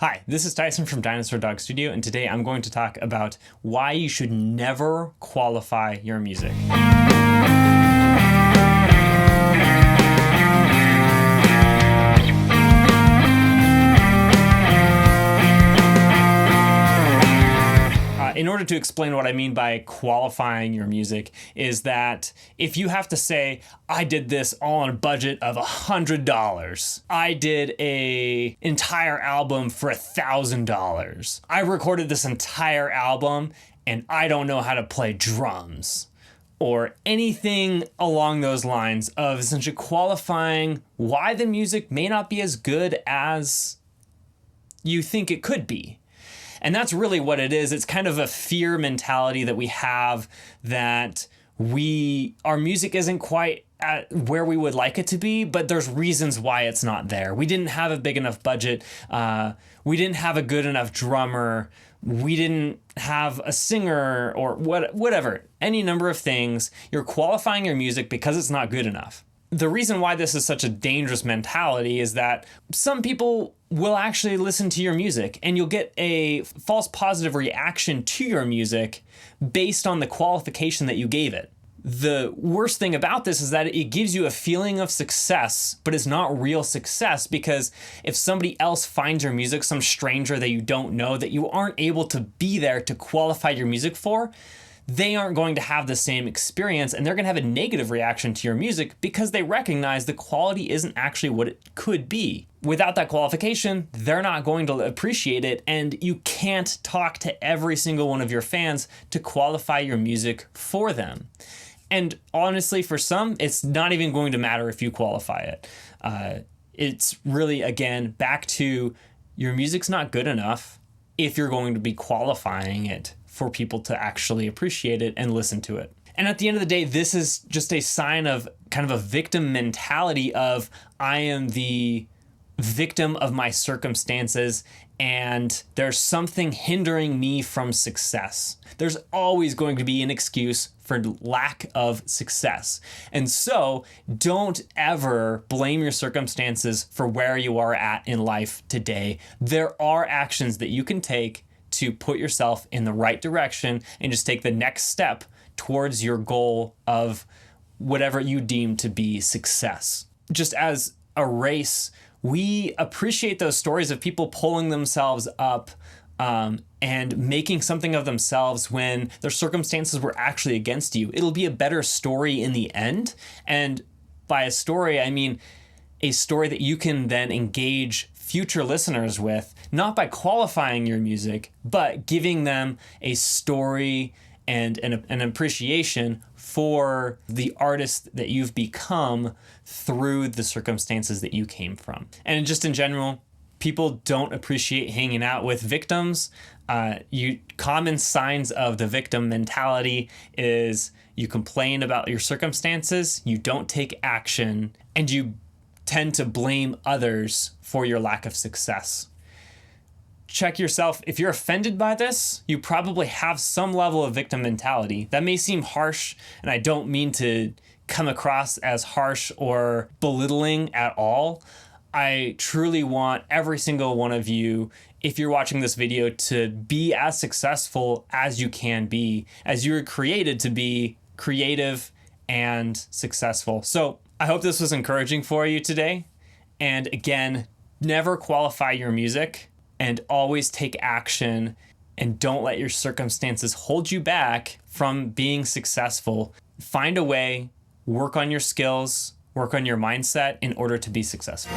Hi, this is Tyson from Dinosaur Dog Studio, and today I'm going to talk about why you should never qualify your music. In order to explain what I mean by qualifying your music is that if you have to say, I did this all on a budget of $100. I did an entire album for $1,000. I recorded this entire album and I don't know how to play drums. Or anything along those lines of essentially qualifying why the music may not be as good as you think it could be. And that's really what it is. It's kind of a fear mentality that we have that our music isn't quite at where we would like it to be, but there's reasons why it's not there. We didn't have a big enough budget. We didn't have a good enough drummer. We didn't have a singer or whatever. Any number of things. You're qualifying your music because it's not good enough. The reason why this is such a dangerous mentality is that some people will actually listen to your music and you'll get a false positive reaction to your music based on the qualification that you gave it. The worst thing about this is that it gives you a feeling of success, but it's not real success, because if somebody else finds your music, some stranger that you don't know, that you aren't able to be there to qualify your music for, they aren't going to have the same experience and they're going to have a negative reaction to your music because they recognize the quality isn't actually what it could be. Without that qualification, they're not going to appreciate it, and you can't talk to every single one of your fans to qualify your music for them. And honestly, for some, it's not even going to matter if you qualify it. It's really, again, back to your music's not good enough if you're going to be qualifying it for people to actually appreciate it and listen to it. And at the end of the day, this is just a sign of kind of a victim mentality of I am the victim of my circumstances and there's something hindering me from success. There's always going to be an excuse for lack of success. And so don't ever blame your circumstances for where you are at in life today. There are actions that you can take to put yourself in the right direction and just take the next step towards your goal of whatever you deem to be success. Just as a race, we appreciate those stories of people pulling themselves up and making something of themselves when their circumstances were actually against you. It'll be a better story in the end. And by a story, I mean a story that you can then engage future listeners with, not by qualifying your music, but giving them a story and an appreciation for the artist that you've become through the circumstances that you came from. And just in general, people don't appreciate hanging out with victims. Common signs of the victim mentality is you complain about your circumstances, you don't take action, and you tend to blame others for your lack of success. Check yourself. If you're offended by this, you probably have some level of victim mentality. That may seem harsh, and I don't mean to come across as harsh or belittling at all. I truly want every single one of you, if you're watching this video, to be as successful as you can be, as you were created to be creative and successful. So I hope this was encouraging for you today. And again, never qualify your music and always take action, and don't let your circumstances hold you back from being successful. Find a way, work on your skills, work on your mindset in order to be successful.